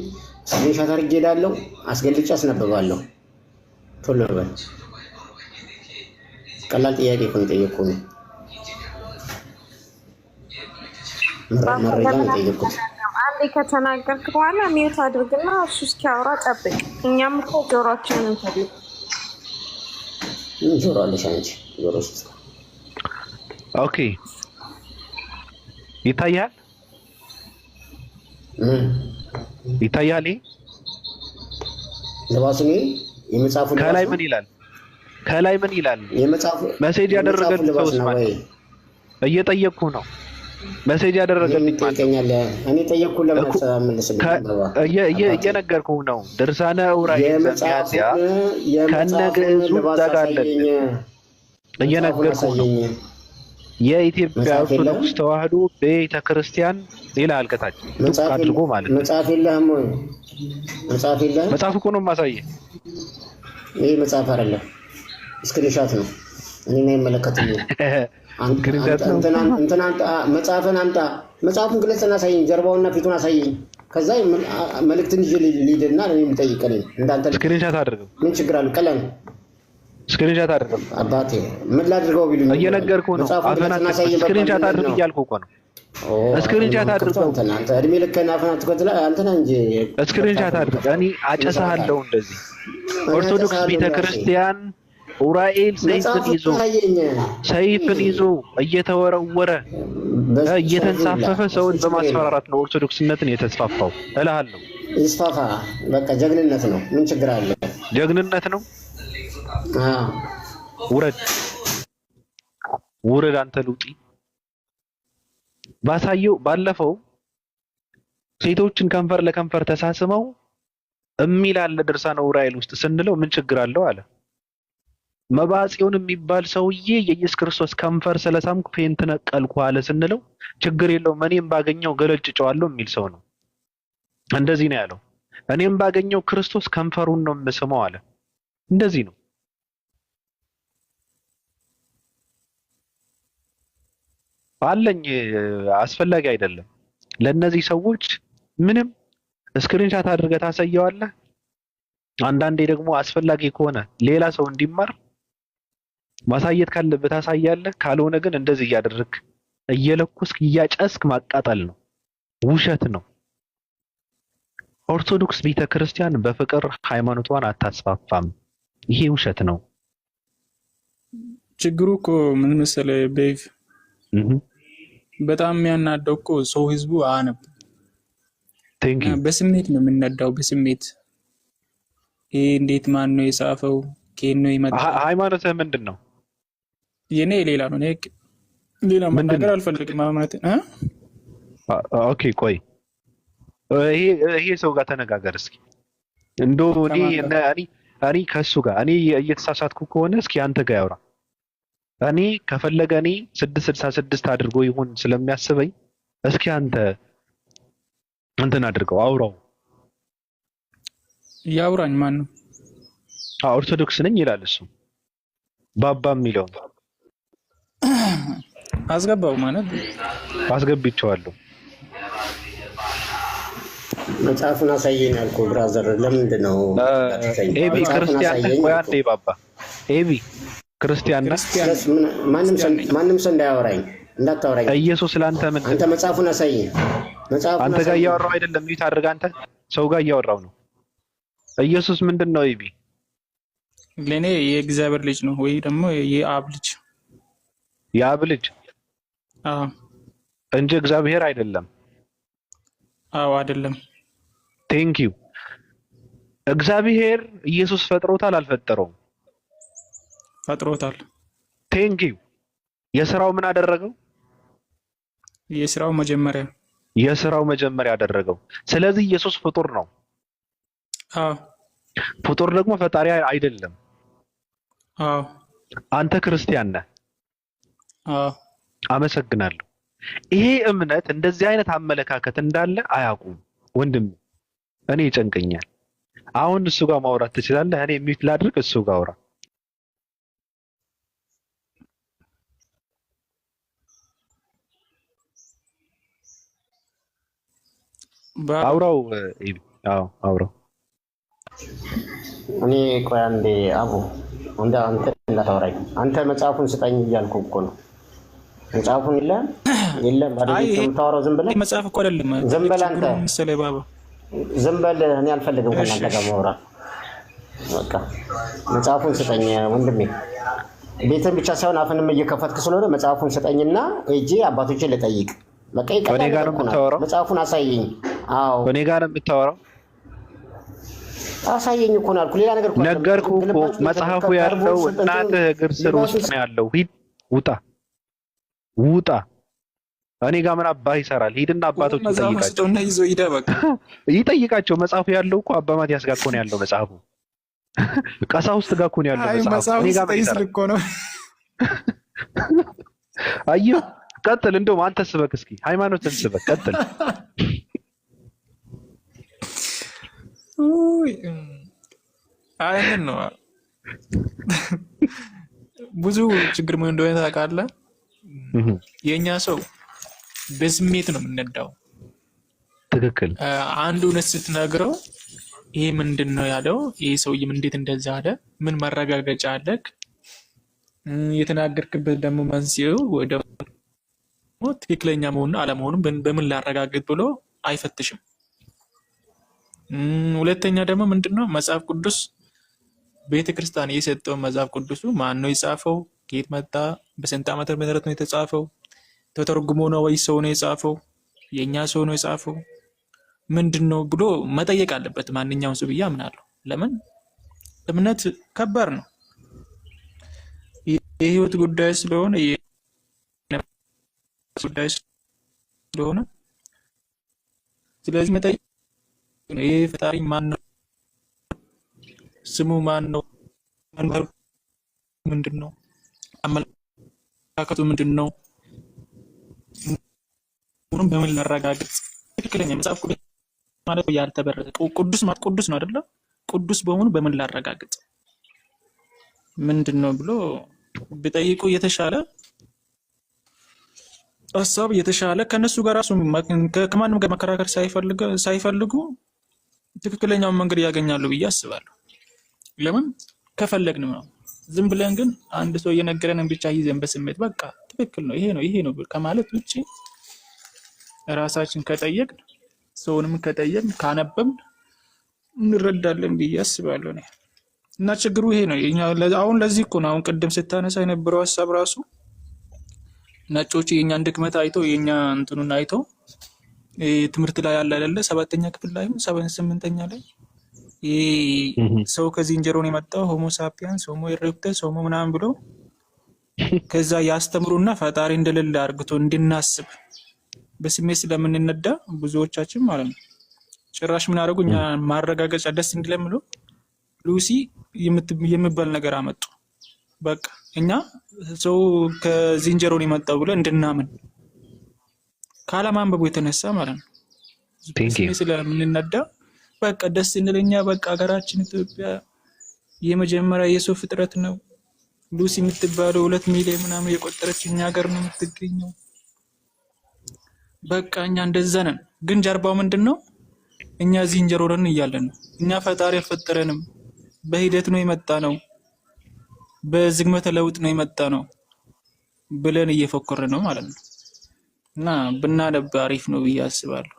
ስክሪንሻት አድርጌ ሄዳለሁ፣ አስገልጬ አስነብባለሁ። ቶሎ በል። ቀላል ጥያቄ እኮ ነው የጠየቅኩህ። መረጃ ነው የጠየቅኩት። አንዴ ከተናገርክ በኋላ ሚዩት አድርግና እሱ እስኪያወራ ጠብቅ። እኛም እኮ ጆሮአችንን እንፈልግ። ጆሮ አለሽ አንቺ ጆሮ ውስጥ። ኦኬ ይታያል። ይታያል። ለባስኒ የመጽሐፉ ከላይ ምን ይላል? ከላይ ምን ይላል? የመጽሐፉ መሴጅ ያደረገልህ ሰውስ ማለት እየጠየቅኩህ ነው። መሴጅ ያደረገልኝ ማለት እኔ ጠየቅኩህ እየነገርኩህ ነው። ድርሳነ ዑራኤል ዘሚያዝያ ከነግዕዙ ዘጋለን እየነገርኩህ ነው። የኢትዮጵያ ኦርቶዶክስ ተዋሕዶ ቤተ ክርስቲያን ይላል ከታች ዱቅ አድርጎ ማለት ነው። መጽሐፍ የለህም ወይ? መጽሐፍ የለህም? መጽሐፍ እኮ ነው የማሳየህ። ይሄ መጽሐፍ አይደለም፣ ስክሪንሾት ነው። እኔን አይመለከትኝም። እንትና መጽሐፍን አምጣ፣ መጽሐፉን ግለጽና አሳየኝ፣ ጀርባውና ፊቱን አሳየኝ። ከዛ መልእክትን ይዤ ልሂድና እኔም ጠይቀኝ። እንዳንተ ስክሪንሾት አድርገው። ምን ችግር አለ? ቀለም ስክሪንሾት አድርገው። አባቴ ምን ላድርገው ቢሉኝ እየነገርኩህ ነው። አፈናት ስክሪንሾት አድርገው እያልኩህ እኮ ነው። ስክሪንሾት አድርገው። አንተ እድሜ ልክህን አፈናት ትከትላ አንተ ነህ እንጂ ስክሪንሾት አድርገው። እኔ አጨሳለሁ እንደዚህ። ኦርቶዶክስ ቤተክርስቲያን ኡራኤል ሰይፍን ይዞ እየተወረወረ እየተንሳፈፈ ሰውን በማስፈራራት ነው ኦርቶዶክስነትን የተስፋፋው እልሃለሁ። ይስፋፋ፣ በቃ ጀግንነት ነው። ምን ችግር አለ? ጀግንነት ነው። ውረድ አንተ ሉጢ። ባሳየው ባለፈው ሴቶችን ከንፈር ለከንፈር ተሳስመው እሚል አለ ድርሳነ ኡራኤል ውስጥ ስንለው ምን ችግር አለው አለ። መባጽዮን የሚባል ሰውዬ የኢየሱስ ክርስቶስ ከንፈር ስለሳምኩ ፌንት ነቀልኩ አለ ስንለው ችግር የለውም እኔም ባገኘው ገለጭጨዋለሁ የሚል ሰው ነው። እንደዚህ ነው ያለው። እኔም ባገኘው ክርስቶስ ከንፈሩን ነው የምስመው አለ። እንደዚህ ነው። አለኝ አስፈላጊ አይደለም ለነዚህ ሰዎች ምንም ስክሪንሻት አድርገህ ታሳየዋለህ። አንዳንዴ ደግሞ አስፈላጊ ከሆነ ሌላ ሰው እንዲማር ማሳየት ካለበት ታሳያለህ። ካልሆነ ግን እንደዚህ እያደረግክ እየለኩስክ እያጨስክ ማቃጠል ነው፣ ውሸት ነው። ኦርቶዶክስ ቤተክርስቲያን በፍቅር ሃይማኖቷን አታስፋፋም። ይሄ ውሸት ነው። ችግሩ እኮ ምን መሰለህ ቤቭ፣ በጣም የሚያናደው እኮ ሰው ህዝቡ አያነብም። በስሜት ነው የምንነዳው፣ በስሜት ይሄ እንዴት ማን ነው የጻፈው? ከየት ነው የመጣው? ሃይማኖትህ ምንድን ነው? የኔ ሌላ ነው። እኔ ሌላ መናገር አልፈልግም። ሃይማኖት ኦኬ፣ ቆይ ይሄ ሰው ጋር ተነጋገር እስኪ። እንደው እኔ ከሱ ጋር እኔ እየተሳሳትኩ ከሆነ እስኪ አንተ ጋር ያውራ። እኔ ከፈለገ እኔ 666 አድርጎ ይሁን ስለሚያስበኝ እስኪ አንተ እንትን አድርገው አውራው። ያውራኝ። ማን ነው? ኦርቶዶክስ ነኝ ይላል እሱ። ባባ የሚለው አስገባው ማለት አስገብቼዋለሁ። መጽሐፉን አሳየኝ አልኩህ ብራዘር። ለምንድን ነው ኤቢ ክርስቲያን ነህ? ቆይ አንዴ ባባ ኤቢ ክርስቲያን ነህ? ማንም ሰው እንዳያወራኝ እንዳታወራኝ። ኢየሱስ ለአንተ ምን? አንተ መጽሐፉን አሳየኝ። አንተ ጋር እያወራው አይደለም፣ ሚዩት አድርግ። አንተ ሰው ጋር እያወራው ነው። ኢየሱስ ምንድን ነው ኤቢ? ለኔ የእግዚአብሔር ልጅ ነው ወይ ደግሞ የአብ ልጅ። የአብ ልጅ? አዎ እንጂ እግዚአብሔር አይደለም። አዎ አይደለም። ቴንክ ዩ። እግዚአብሔር ኢየሱስ ፈጥሮታል አልፈጠረውም? ፈጥሮታል። ቴንክ ዩ። የሥራው ምን አደረገው? የሥራው መጀመሪያ አደረገው። ስለዚህ ኢየሱስ ፍጡር ነው። አዎ ፍጡር ደግሞ ፈጣሪ አይደለም። አዎ አንተ ክርስቲያን ነህ? አዎ አመሰግናለሁ። ይሄ እምነት እንደዚህ አይነት አመለካከት እንዳለ አያውቁም ወንድም። እኔ ይጨንቀኛል። አሁን እሱ ጋር ማውራት ትችላለህ። እኔ ሚዩት ላድርግ፣ እሱ ጋር አውራ። አውራው። አዎ አውራው። እኔ ቆይ አንዴ አቡ አንተ እንዳታወራኝ። አንተ መጽሐፉን ስጠኝ እያልኩ እኮ ነው። መጽሐፉን የለም አይደል? የምታወራው ዝም ብለህ መጽሐፍ እኮ አይደለም። ዝም በል አንተ መሰለህ ባባ፣ ዝም በል። እኔ አልፈልግም ከእናንተ ጋር ማውራት። በቃ መጽሐፉን ስጠኝ ወንድሜ። ቤትን ብቻ ሳይሆን አፍንም እየከፈትክ ስለሆነ መጽሐፉን ስጠኝና ሂጄ አባቶቼን ልጠይቅ። በቃ እኔ ጋር ነው የምታወራው? መጽሐፉን አሳየኝ። አዎ እኔ ጋር ነው የምታወራው? አሳየኝ እኮ ነው ያልኩህ። ሌላ ነገር እኮ ነገርኩህ እኮ። መጽሐፉ ያለው እናትህ እግር ስር ውስጥ ነው ያለው። ሂድ፣ ውጣ። እኔ ጋር ምን አባህ ይሰራል? ሂድና አባቶች ይጠይቃቸው። መጽሐፉ ያለው እኮ አባ ማቲያስ ጋር እኮ ነው ያለው መጽሐፉ። ቀሳውስት ጋር እኮ ነው ያለው መጽሐፉ። እኔ ጋር ምን ይሰራል? አየሁ ቀጥል። እንደውም አንተ ስበክ እስኪ ሃይማኖትን ስበክ። ቀጥል። አይንን ነው ብዙ ችግር ምን እንደሆነ ታውቃለህ? የኛ ሰው በስሜት ነው የምንነዳው። ትክክል። አንድ እውነት ስትነግረው ይሄ ምንድን ነው ያለው፣ ይሄ ሰውዬም እንዴት እንደዛ አለ፣ ምን ማረጋገጫ አለክ፣ የተናገርክበት ደግሞ መንስኤው ወይ ደግሞ ትክክለኛ መሆኑን አለመሆኑን በምን ላረጋግጥ ብሎ አይፈትሽም። ሁለተኛ ደግሞ ምንድነው መጽሐፍ ቅዱስ ቤተክርስቲያን የሰጠው መጽሐፍ ቅዱሱ ማን ነው የጻፈው? ከየት መጣ? በስንት ዓመተ ምህረት ነው የተጻፈው? ተተርጉሞ ነው ወይ ሰው ነው የጻፈው? የኛ ሰው ነው የጻፈው? ምንድነው ብሎ መጠየቅ አለበት ማንኛውም ሰው ብዬ አምናለሁ። ለምን እምነት ከባድ ነው፣ የህይወት ጉዳይ ስለሆነ ጉዳይ ስለሆነ ስለዚህ መጠየቅ ነው። ይሄ ፈጣሪ ማን ነው? ስሙ ማን ነው? ምንድን ነው? አመለካከቱ ምንድን ነው? ሁሉም በምን ላረጋግጥ? ትክክለኛ መጽሐፍ ቅዱስ ማለት ያልተበረዘ ቅዱስ ማለት ቅዱስ ነው አይደለ? ቅዱስ በመሆኑ በምን ላረጋግጥ ምንድን ነው ብሎ ቢጠይቁ የተሻለ ሀሳብ የተሻለ ከነሱ ጋር ራሱ ከማንም ጋር መከራከር ሳይፈልጉ ትክክለኛውን መንገድ ያገኛሉ ብዬ አስባለሁ። ለምን ከፈለግን ነው። ዝም ብለን ግን አንድ ሰው እየነገረንን ብቻ ይዘን በስሜት በቃ ትክክል ነው ይሄ ነው ከማለት ውጪ ራሳችን ከጠየቅን ሰውንም ከጠየቅን ካነበብን እንረዳለን ብዬ አስባለሁ ነው። እና ችግሩ ይሄ ነው። አሁን ለዚህ እኮ ነው አሁን ቅድም ስታነሳ የነበረው ሀሳብ ራሱ ነጮቹ የኛን ድክመት አይተው የኛ እንትኑን አይተው ትምህርት ላይ ያለ አይደለ 7ኛ ክፍል ላይ 8ኛ ላይ ሰው ከዝንጀሮ ነው የመጣው ሆሞ ሳፒያንስ ሆሞ ኢሬክተስ ሆሞ ምናምን ብሎ ከዛ ያስተምሩና ፈጣሪ እንደሌለ አርግቶ እንድናስብ በስሜት ስለምንነዳ ብዙዎቻችን ማለት ነው ጭራሽ ምን አደረጉ እኛ ማረጋገጫ ደስ እንዲለምሉ ሉሲ የምትባል ነገር አመጡ። በቃ እኛ ሰው ከዝንጀሮ ነው የመጣው ብሎ እንድናምን ካለማንበቡ የተነሳ ማለት ነው በስሜት ስለምንነዳ በቃ ደስ እንለኛ በቃ ሀገራችን ኢትዮጵያ የመጀመሪያ የሰው ፍጥረት ነው ሉሲ የምትባለው 2 ሚሊዮን ምናምን የቆጠረች እኛ ሀገር ነው የምትገኘው። በቃ እኛ እንደዛ ነን። ግን ጀርባው ምንድነው? እኛ ዝንጀሮ ነን እያለን ነው። እኛ ፈጣሪ አልፈጠረንም፣ በሂደት ነው የመጣ ነው፣ በዝግመተ ለውጥ ነው የመጣ ነው ብለን እየፎከርን ነው ማለት ነው። እና ብናነብ አሪፍ ነው ብዬ አስባለሁ።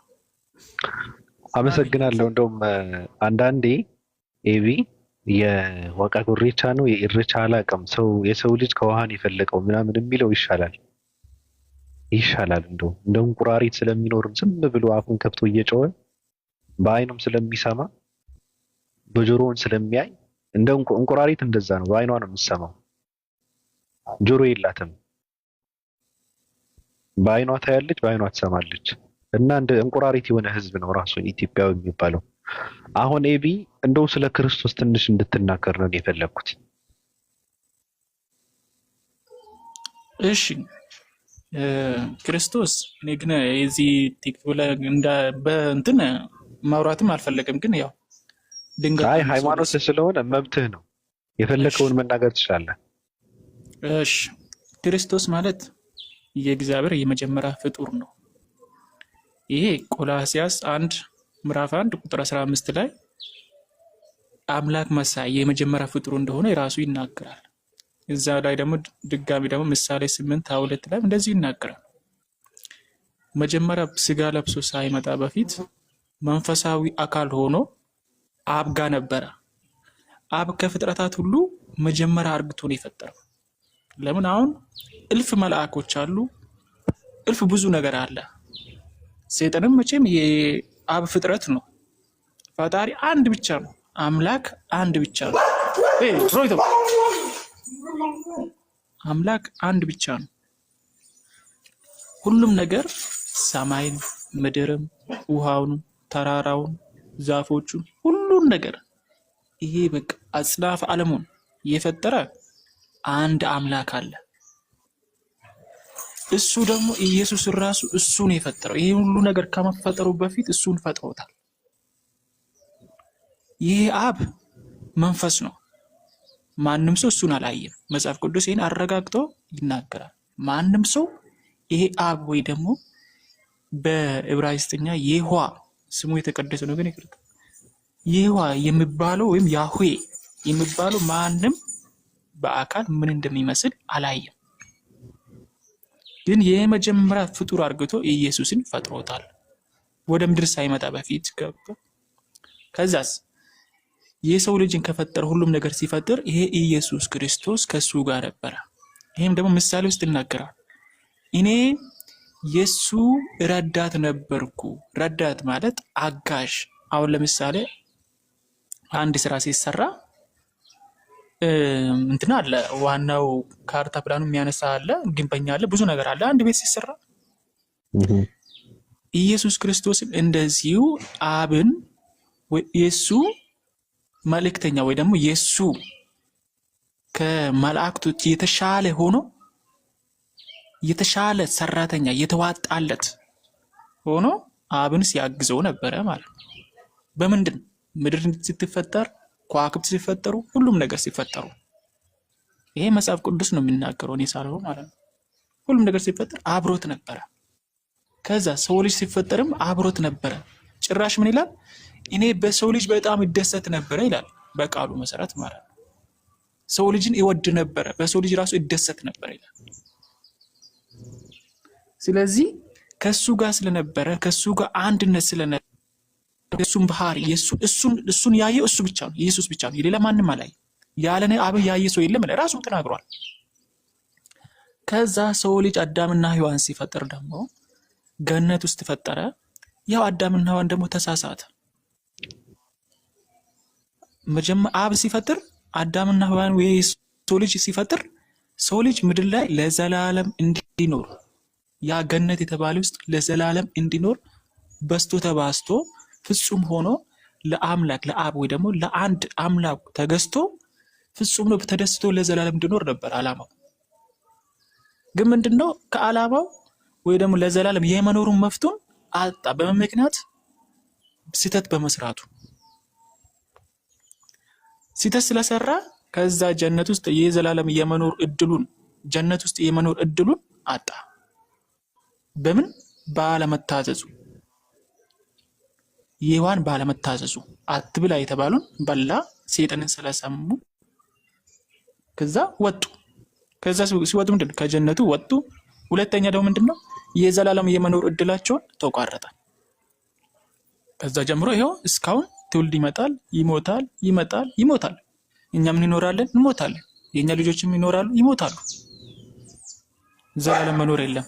አመሰግናለሁ። እንደውም አንዳንዴ ኤቢ የዋቃ ጉሬቻ ነው የኢሬቻ አላውቅም የሰው ልጅ ከውሃን የፈለቀው ምናምን የሚለው ይሻላል። እንደው እንቁራሪት ስለሚኖርም ዝም ብሎ አፉን ከፍቶ እየጮኸ በአይኑም ስለሚሰማ በጆሮውን ስለሚያይ እንደው እንቁራሪት እንደዛ ነው። በአይኗ ነው የምትሰማው፣ ጆሮ የላትም። በአይኗ ታያለች፣ በአይኗ ትሰማለች። እና እንደ እንቁራሪት የሆነ ህዝብ ነው ራሱ ኢትዮጵያዊ የሚባለው። አሁን ኤቢ እንደው ስለ ክርስቶስ ትንሽ እንድትናገር ነው የፈለኩት። እሺ ክርስቶስ እኔ ግን የዚህ ቲክቶክ ላይ በእንትን ማውራትም አልፈለግም። ግን ያው ድንጋይ ሃይማኖት ስለሆነ መብትህ ነው፣ የፈለከውን መናገር ትችላለህ። እሺ ክርስቶስ ማለት የእግዚአብሔር የመጀመሪያ ፍጡር ነው። ይሄ ቆላስይስ 1 ምዕራፍ 1 ቁጥር 15 ላይ አምላክ መሳይ የመጀመሪያ ፍጡር እንደሆነ የራሱ ይናገራል። እዛ ላይ ደግሞ ድጋሚ ደግሞ ምሳሌ 8:22 ላይ እንደዚህ ይናገራል። መጀመሪያ ስጋ ለብሶ ሳይመጣ በፊት መንፈሳዊ አካል ሆኖ አብ ጋር ነበረ። አብ ከፍጥረታት ሁሉ መጀመሪያ አርግቶ ነው የፈጠረው። ለምን አሁን እልፍ መላእክቶች አሉ፣ እልፍ ብዙ ነገር አለ። ሰይጣንም መቼም የአብ ፍጥረት ነው። ፈጣሪ አንድ ብቻ ነው፣ አምላክ አንድ ብቻ ነው። አምላክ አንድ ብቻ ነው። ሁሉም ነገር ሰማይን፣ ምድርም፣ ውሃውን፣ ተራራውን፣ ዛፎቹን ሁሉን ነገር ይሄ በቃ አጽናፈ ዓለሙን የፈጠረ አንድ አምላክ አለ። እሱ ደግሞ ኢየሱስ ራሱ እሱን የፈጠረው ይሄ ሁሉ ነገር ከመፈጠሩ በፊት እሱን ፈጥሮታል። ይሄ አብ መንፈስ ነው። ማንም ሰው እሱን አላየም። መጽሐፍ ቅዱስ ይሄን አረጋግጦ ይናገራል። ማንም ሰው ይሄ አብ ወይ ደግሞ በዕብራይስጥኛ የሆዋ ስሙ የተቀደሰ ነው፣ ግን ይቅርታ የሆዋ የሚባለው ወይም ያህዌ የሚባለው ማንም በአካል ምን እንደሚመስል አላየም። ግን የመጀመሪያ ፍጡር አድርጎ ኢየሱስን ፈጥሮታል። ወደ ምድር ሳይመጣ በፊት ገብቶ ከዛስ የሰው ልጅን ከፈጠረ ሁሉም ነገር ሲፈጥር ይሄ ኢየሱስ ክርስቶስ ከሱ ጋር ነበረ። ይሄም ደግሞ ምሳሌ ውስጥ ይናገራል። እኔ የሱ ረዳት ነበርኩ። ረዳት ማለት አጋዥ። አሁን ለምሳሌ አንድ ስራ ሲሰራ እንትና አለ፣ ዋናው ካርታ ፕላኑ የሚያነሳ አለ፣ ግንበኛ አለ፣ ብዙ ነገር አለ አንድ ቤት ሲሰራ። ኢየሱስ ክርስቶስን እንደዚሁ አብን የሱ መልእክተኛ ወይ ደግሞ የሱ ከመላእክቶች የተሻለ ሆኖ የተሻለ ሰራተኛ የተዋጣለት ሆኖ አብን ሲያግዘው ነበረ ማለት ነው። በምንድን ምድር ስትፈጠር፣ ከዋክብት ሲፈጠሩ፣ ሁሉም ነገር ሲፈጠሩ ይሄ መጽሐፍ ቅዱስ ነው የሚናገረው፣ እኔ ሳልሆን ማለት ነው። ሁሉም ነገር ሲፈጠር አብሮት ነበረ። ከዛ ሰው ልጅ ሲፈጠርም አብሮት ነበረ። ጭራሽ ምን ይላል? እኔ በሰው ልጅ በጣም ይደሰት ነበረ ይላል፣ በቃሉ መሰረት ማለት ነው። ሰው ልጅን ይወድ ነበረ፣ በሰው ልጅ ራሱ ይደሰት ነበረ ይላል። ስለዚህ ከሱ ጋር ስለነበረ ከሱ ጋር አንድነት ስለነበረ እሱን ባህሪ እሱን ያየው እሱ ብቻ ነው፣ ኢየሱስ ብቻ ነው። የሌላ ማንም አላየም። ያለኔ አብ ያየ ሰው የለም ራሱ ተናግሯል። ከዛ ሰው ልጅ አዳምና ሔዋን ሲፈጠር ደግሞ ገነት ውስጥ ፈጠረ። ያው አዳምና ሔዋን ደግሞ ተሳሳተ። መጀመሪያ አብ ሲፈጥር አዳምና ሔዋን ወይ ሰው ልጅ ሲፈጥር ሰው ልጅ ምድር ላይ ለዘላለም እንዲኖር ያ ገነት የተባለ ውስጥ ለዘላለም እንዲኖር በስቶ ተባስቶ ፍጹም ሆኖ ለአምላክ ለአብ ወይ ደግሞ ለአንድ አምላክ ተገዝቶ ፍጹም ነው ተደስቶ ለዘላለም እንዲኖር ነበር አላማው። ግን ምንድነው ከአላማው ወይ ደግሞ ለዘላለም የመኖሩን መፍቱን አጣ። በምን ምክንያት? ስህተት በመስራቱ። ስህተት ስለሰራ ከዛ ጀነት ውስጥ የዘላለም የመኖር እድሉን ጀነት ውስጥ የመኖር እድሉን አጣ። በምን? ባለመታዘዙ። ሔዋን ባለመታዘዙ አትብላ የተባሉን በላ፣ ሰይጣንን ስለሰሙ ከዛ ወጡ። ከዛ ሲወጡ ምንድነው? ከጀነቱ ወጡ። ሁለተኛ ደግሞ ምንድነው? የዘላለም የመኖር እድላቸውን ተቋረጠ። ከዛ ጀምሮ ይሄው እስካሁን ትውልድ ይመጣል፣ ይሞታል፣ ይመጣል፣ ይሞታል። እኛም እንኖራለን፣ እንሞታለን። የኛ ልጆችም ይኖራሉ፣ ይሞታሉ። ዘላለም መኖር የለም።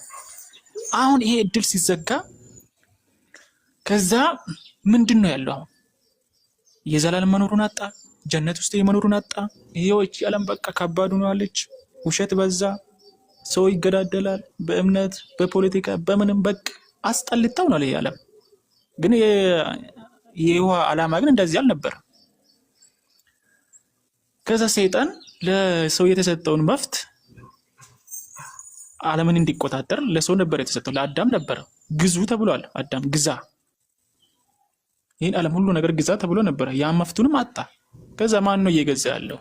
አሁን ይሄ እድል ሲዘጋ ከዛ ምንድነው ያለው? አሁን የዘላለም መኖሩን አጣ። ጀነት ውስጥ የመኖሩን አጣ። ይሄው እቺ ዓለም በቃ ከባድ ሆናለች። ውሸት በዛ፣ ሰው ይገዳደላል፣ በእምነት በፖለቲካ በምንም በቃ አስጠልታው ነው ይሄ ዓለም። ግን የይሖዋ ዓላማ ግን እንደዚህ አልነበረም። ከዛ ሰይጣን ለሰው የተሰጠውን መፍት ዓለምን እንዲቆጣጠር ለሰው ነበር የተሰጠው፣ ለአዳም ነበር። ግዙ ተብሏል። አዳም ግዛ፣ ይህን ዓለም ሁሉ ነገር ግዛ ተብሎ ነበር። ያ መፍቱንም አጣ። ከዛ ማን ነው እየገዛ ያለው?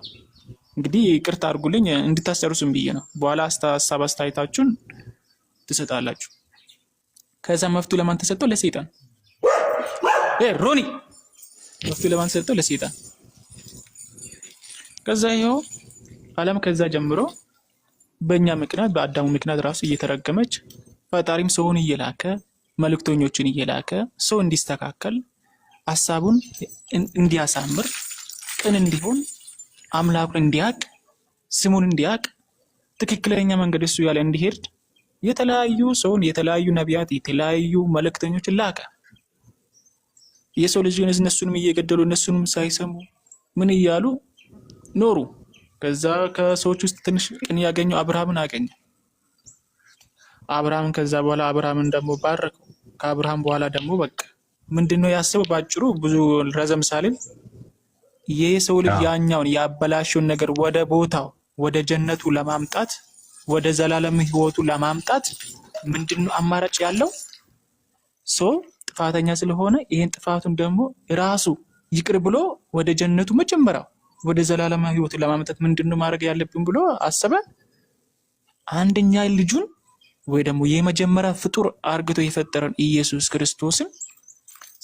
እንግዲህ ይቅርታ አድርጉልኝ እንድታስጨርሱም ብዬ ነው። በኋላ ሀሳብ አስተያየታችሁን ትሰጣላችሁ። ከዛ መፍቱ ለማን ተሰጠው? ለሰይጣን። ሮኒ መፍቱ ለማን ተሰጠው? ለሰይጣን። ከዛ ይኸው ዓለም ከዛ ጀምሮ በእኛ ምክንያት በአዳሙ ምክንያት ራሱ እየተረገመች ፈጣሪም ሰውን እየላከ መልእክተኞችን እየላከ ሰው እንዲስተካከል ሀሳቡን እንዲያሳምር ቅን እንዲሆን አምላኩን እንዲያቅ ስሙን እንዲያቅ ትክክለኛ መንገድ እሱ ያለ እንዲሄድ የተለያዩ ሰውን የተለያዩ ነቢያት የተለያዩ መልእክተኞችን ላከ። የሰው ልጅ እነሱንም እየገደሉ እነሱንም ሳይሰሙ ምን እያሉ ኖሩ። ከዛ ከሰዎች ውስጥ ትንሽ ቅን ያገኘው አብርሃምን አገኘ። አብርሃምን ከዛ በኋላ አብርሃምን ደግሞ ባረከው። ከአብርሃም በኋላ ደግሞ በቃ ምንድነው ያሰበው? ባጭሩ ብዙ ረዘም ሳልል የሰው ልጅ ያኛውን ያበላሸውን ነገር ወደ ቦታው ወደ ጀነቱ ለማምጣት ወደ ዘላለም ህይወቱ ለማምጣት ምንድነው አማራጭ ያለው? ጥፋተኛ ስለሆነ ይሄን ጥፋቱን ደግሞ ራሱ ይቅር ብሎ ወደ ጀነቱ መጀመሪያው ወደ ዘላለም ህይወቱ ለማምጣት ምንድነው ማድረግ ያለብን ብሎ አሰበ። አንደኛ ልጁን ወይ ደግሞ የመጀመሪያ ፍጡር አርግቶ የፈጠረን ኢየሱስ ክርስቶስን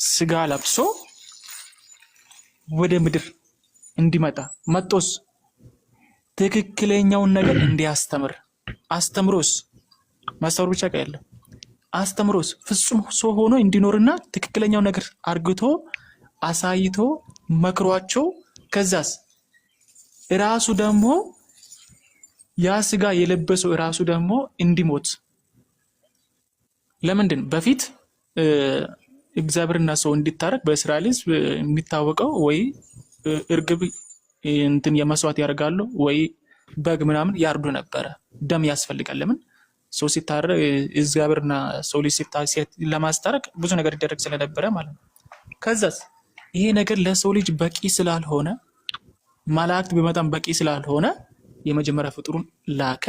ስጋ ለብሶ ወደ ምድር እንዲመጣ መጥቶስ ትክክለኛውን ነገር እንዲያስተምር አስተምሮስ ማስተማር ብቻ አይደለም አስተምሮስ ፍጹም ሰው ሆኖ እንዲኖርና ትክክለኛው ነገር አርግቶ አሳይቶ መክሯቸው ከዛስ ራሱ ደግሞ ያ ስጋ የለበሰው ራሱ ደግሞ እንዲሞት ለምንድን በፊት እግዚአብሔርና ሰው እንዲታረቅ በእስራኤል ሕዝብ የሚታወቀው ወይ እርግብ እንትን የመስዋዕት ያደርጋሉ ወይ በግ ምናምን ያርዱ ነበረ። ደም ያስፈልጋል። ለምን ሰው ሲታረቅ እግዚአብሔርና ሰው ልጅ ለማስታረቅ ብዙ ነገር ይደረግ ስለነበረ ማለት ነው። ከዛስ ይሄ ነገር ለሰው ልጅ በቂ ስላልሆነ መላእክት በመጣም በቂ ስላልሆነ የመጀመሪያ ፍጡሩን ላከ።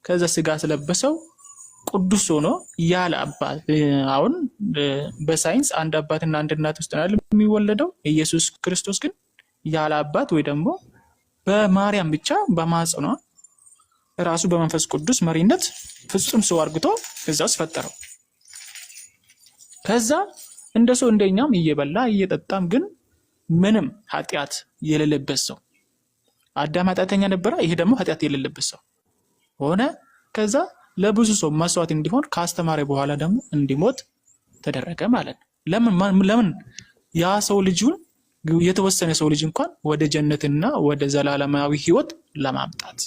ከዛ ስጋ ስለበሰው ቅዱስ ሆኖ ያለ አባት አሁን በሳይንስ አንድ አባትና አንድ እናት ውስጥ ነው የሚወለደው። ኢየሱስ ክርስቶስ ግን ያለ አባት ወይ ደግሞ በማርያም ብቻ በማጽኗ ራሱ በመንፈስ ቅዱስ መሪነት ፍጹም ሰው አርግቶ እዛው ፈጠረው። ከዛ እንደሰው እንደኛም እየበላ እየጠጣም ግን ምንም ኃጢአት የሌለበት ሰው አዳም ኃጢአተኛ ነበረ። ይሄ ደግሞ ኃጢአት የሌለበት ሰው ሆነ። ከዛ ለብዙ ሰው መስዋዕት እንዲሆን ካስተማረ በኋላ ደግሞ እንዲሞት ተደረገ ማለት ነው። ለምን ያ ሰው ልጁን የተወሰነ ሰው ልጅ እንኳን ወደ ጀነትና ወደ ዘላለማዊ ህይወት ለማምጣት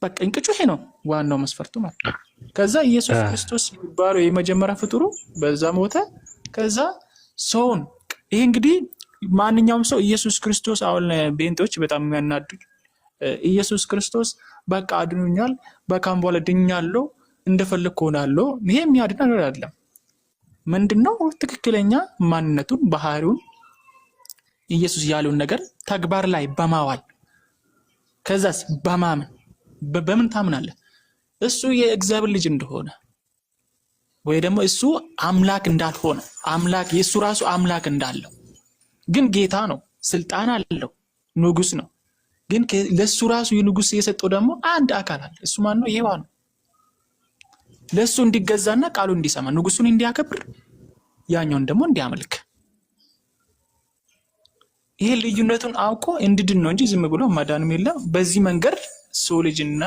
በቃ እንቅጩ ይሄ ነው ዋናው መስፈርቱ ማለት ነው። ከዛ ኢየሱስ ክርስቶስ የሚባለው የመጀመሪያ ፍጡሩ በዛ ሞተ። ከዛ ሰውን ይሄ እንግዲህ ማንኛውም ሰው ኢየሱስ ክርስቶስ አሁን ቤንቶች በጣም የሚያናዱ ኢየሱስ ክርስቶስ በቃ አድኖኛል፣ በቃም በኋላ ድኛለሁ፣ እንደፈለኩ ሆናለሁ። ይሄ የሚያድን ነገር አይደለም። ምንድነው ትክክለኛ ማንነቱን ባህሪውን ኢየሱስ ያለውን ነገር ተግባር ላይ በማዋል ከዛስ በማመን በምን ታምናለህ? እሱ የእግዚአብሔር ልጅ እንደሆነ ወይ ደግሞ እሱ አምላክ እንዳልሆነ አምላክ የእሱ ራሱ አምላክ እንዳለው ግን ጌታ ነው፣ ስልጣን አለው፣ ንጉስ ነው። ግን ለሱ ራሱ የንጉስ የሰጠው ደግሞ አንድ አካል አለ። እሱ ማን ነው? ይሄው ነው። ለሱ እንዲገዛና ቃሉ እንዲሰማ ንጉሱን እንዲያከብር ያኛውን ደግሞ እንዲያመልክ ይሄ ልዩነቱን አውቆ እንድድን ነው እንጂ ዝም ብሎ ማዳንም የለም። በዚህ መንገድ ሰው ልጅና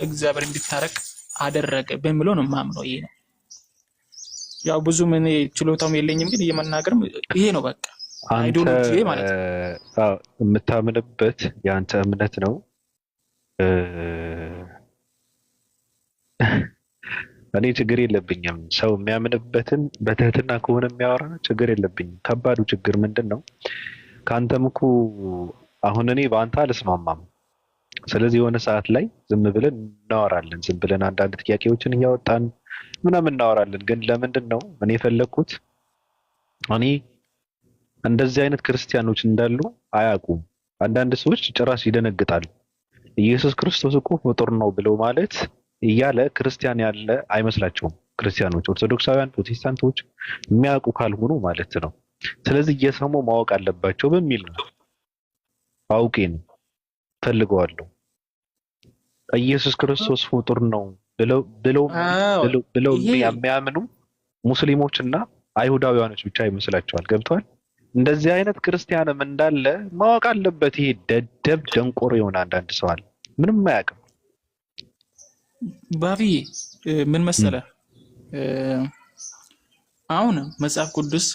እግዚአብሔር እንዲታረቅ አደረገ በሚለው ነው ማምነው። ይሄ ነው ያው ብዙ ምን ችሎታውም የለኝም ግን የመናገርም ይሄ ነው በቃ አይዶሎጂ ማለት ነው። የምታምንበት ያንተ እምነት ነው። እኔ ችግር የለብኝም። ሰው የሚያምንበትን በትህትና ከሆነ የሚያወራ ችግር የለብኝም። ከባዱ ችግር ምንድን ነው? ከአንተም እኮ አሁን እኔ በአንተ አልስማማም። ስለዚህ የሆነ ሰዓት ላይ ዝም ብለን እናወራለን። ዝም ብለን አንዳንድ ጥያቄዎችን እያወጣን ምናምን እናወራለን። ግን ለምንድን ነው እኔ የፈለግኩት እኔ እንደዚህ አይነት ክርስቲያኖች እንዳሉ አያውቁም። አንዳንድ ሰዎች ጭራሽ ይደነግጣሉ። ኢየሱስ ክርስቶስ እኮ ፍጡር ነው ብለው ማለት እያለ ክርስቲያን ያለ አይመስላቸውም። ክርስቲያኖች፣ ኦርቶዶክሳውያን፣ ፕሮቴስታንቶች የሚያውቁ ካልሆኑ ማለት ነው። ስለዚህ እየሰሙ ማወቅ አለባቸው በሚል ነው አውቄን ፈልገዋለሁ። ኢየሱስ ክርስቶስ ፍጡር ነው ብለው የሚያምኑ ሙስሊሞችና አይሁዳውያኖች ብቻ ይመስላቸዋል። ገብቷል? እንደዚህ አይነት ክርስቲያንም እንዳለ ማወቅ አለበት። ይሄ ደደብ ደንቆሮ የሆነ አንዳንድ ሰው አለ፣ ምንም አያውቅም። ባቢ ምን መሰለ አሁን መጽሐፍ ቅዱስ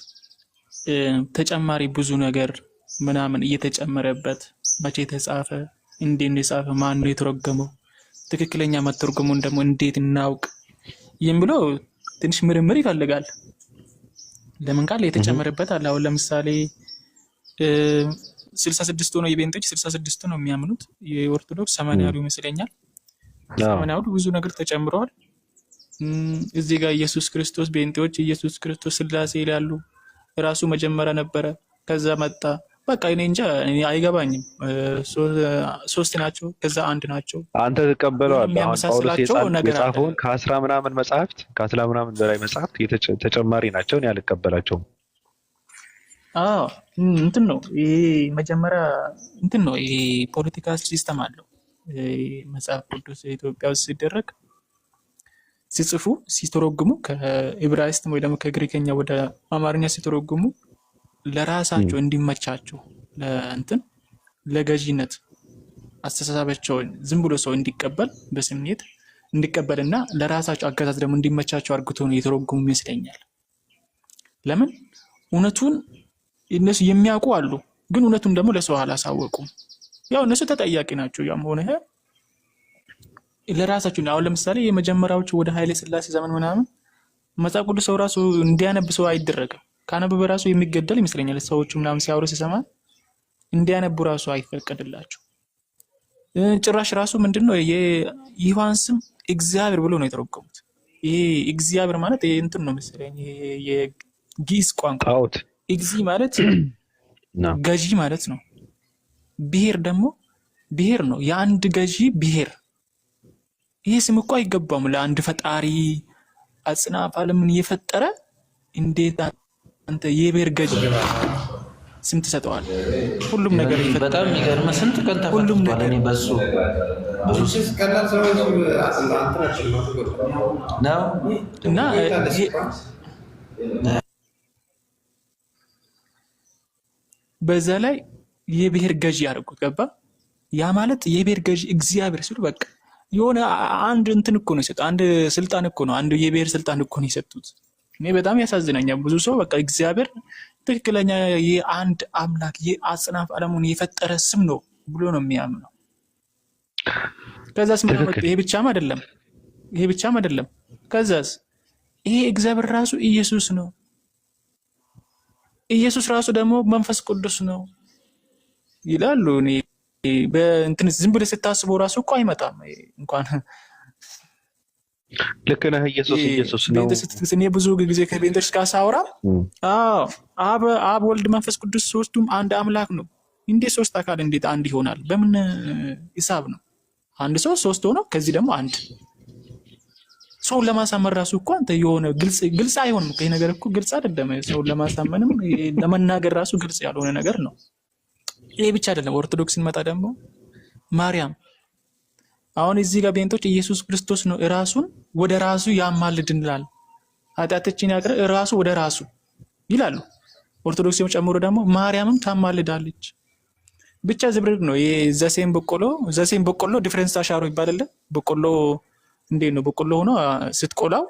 ተጨማሪ ብዙ ነገር ምናምን እየተጨመረበት መቼ ተጻፈ፣ እንዴት ነው የጻፈ፣ ማን ነው የተረጎመው፣ ትክክለኛ መተርጎሙን ደግሞ እንዴት እናውቅ የሚለው ትንሽ ምርምር ይፈልጋል። ለምን ቃል የተጨመረበት አለ። አሁን ለምሳሌ 66 ነው የቤንቶች 66 ነው የሚያምኑት፣ የኦርቶዶክስ 80 ያሉ ይመስለኛል። 80 ያሉ ብዙ ነገር ተጨምረዋል። እዚህ ጋር ኢየሱስ ክርስቶስ ቤንቶች ኢየሱስ ክርስቶስ ስላሴ ይላሉ። ራሱ መጀመሪያ ነበረ፣ ከዛ መጣ። በቃ እኔ እንጃ አይገባኝም። ሶስት ናቸው ከዛ አንድ ናቸው። አንተ ትቀበለዋለህ። አሁን ጳውሎስ የጻፈውን ከአስራ ምናምን በላይ መጽሐፍት ተጨማሪ ናቸው። እኔ አልቀበላቸውም። እንትን ነው ይሄ መጀመሪያ እንትን ነው ይሄ ፖለቲካል ሲስተም አለው። መጽሐፍ ቅዱስ ኢትዮጵያ ውስጥ ሲደረግ ሲጽፉ ሲተረጉሙ ከዕብራይስጥ ወይ ደግሞ ከግሪከኛ ወደ አማርኛ ሲተረጉሙ ለራሳቸው እንዲመቻቸው ለእንትን ለገዢነት አስተሳሰባቸውን ዝም ብሎ ሰው እንዲቀበል በስሜት እንዲቀበልና ለራሳቸው አገዛዝ ደግሞ እንዲመቻቸው አድርጎ ነው የተረጉሙ ይመስለኛል። ለምን እውነቱን እነሱ የሚያውቁ አሉ፣ ግን እውነቱን ደግሞ ለሰው አላሳወቁም። ያው እነሱ ተጠያቂ ናቸው። ያም ሆነ ለራሳቸው አሁን ለምሳሌ የመጀመሪያዎቹ ወደ ኃይለ ሥላሴ ዘመን ምናምን መጽሐፍ ቅዱስ ሰው ራሱ እንዲያነብ ሰው አይደረግም። ካነበበ ራሱ የሚገደል ይመስለኛል። ሰዎች ምናምን ሲያወሩ ሲሰማ እንዲያነቡ ራሱ አይፈቀድላቸው። ጭራሽ ራሱ ምንድነው የዮሐንስ ስም እግዚአብሔር ብሎ ነው የተረጎሙት። ይሄ እግዚአብሔር ማለት ይሄ እንትን ነው መሰለኝ የግዕዝ ቋንቋ እግዚ ማለት ገዢ ማለት ነው። ብሔር ደግሞ ብሔር ነው የአንድ ገዢ ብሔር። ይሄ ስም እኮ አይገባም ለአንድ ፈጣሪ አጽናፈ ዓለምን የፈጠረ። እንዴት አንተ የብሔር ገዢ ስም ትሰጠዋል? ሁሉም ነገር ይፈጠራል። በጣም የሚገርም ስንት ቀን ተፈጥቷል። እኔ በሱ ነው እና በዛ ላይ የብሔር ገዢ ያደርጉት ገባ። ያ ማለት የብሔር ገዢ እግዚአብሔር ሲሉ በቃ የሆነ አንድ እንትን እኮ ነው የሰጡት፣ አንድ ስልጣን እኮ ነው፣ አንድ የብሔር ስልጣን እኮ ነው የሰጡት። እኔ በጣም ያሳዝነኛል። ብዙ ሰው በቃ እግዚአብሔር ትክክለኛ የአንድ አምላክ የአጽናፈ ዓለሙን የፈጠረ ስም ነው ብሎ ነው የሚያምነው። ከዛስ ይሄ ብቻም አይደለም። ከዛስ ይሄ እግዚአብሔር ራሱ ኢየሱስ ነው። ኢየሱስ ራሱ ደግሞ መንፈስ ቅዱስ ነው ይላሉ። እኔ በእንትን ዝም ብለህ ስታስበው ራሱ እኮ አይመጣም እንኳን። ልክ ነህ። ኢየሱስ ነው። እኔ ብዙ ጊዜ ከቤንቶች ጋር ሳወራ አብ ወልድ መንፈስ ቅዱስ ሶስቱም አንድ አምላክ ነው። እንዴት ሶስት አካል እንዴት አንድ ይሆናል? በምን ሂሳብ ነው? አንድ ሰው ሶስት ሆኖ ከዚህ ደግሞ አንድ ሰውን ለማሳመን ራሱ እኮ አንተ የሆነ ግልጽ አይሆንም። ይሄ ነገር እኮ ግልጽ አይደለም። ሰውን ለማሳመንም ለመናገር ራሱ ግልጽ ያልሆነ ነገር ነው። ይሄ ብቻ አይደለም። ኦርቶዶክስ ስንመጣ ደግሞ ማርያም አሁን እዚህ ጋር ቤንቶች ኢየሱስ ክርስቶስ ነው ራሱን ወደ ራሱ ያማልድናል፣ ኃጢአታችንን ያቀረ ራሱ ወደ ራሱ ይላሉ። ኦርቶዶክስ ጨምሮ ደግሞ ማርያምም ታማልዳለች። ብቻ ዝብርቅ ነው። ይሄ ዘሴም በቆሎ ዲፈረንስ አሻሮ ይባላል። በቆሎ እንዴት ነው? በቆሎ ሆኖ ስትቆላው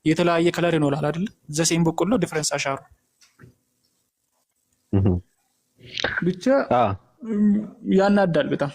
የተለያየ ከለር ይኖራል አይደል? ዘሴም በቆሎ ዲፈረንስ አሻሮ ብቻ ያናዳል በጣም።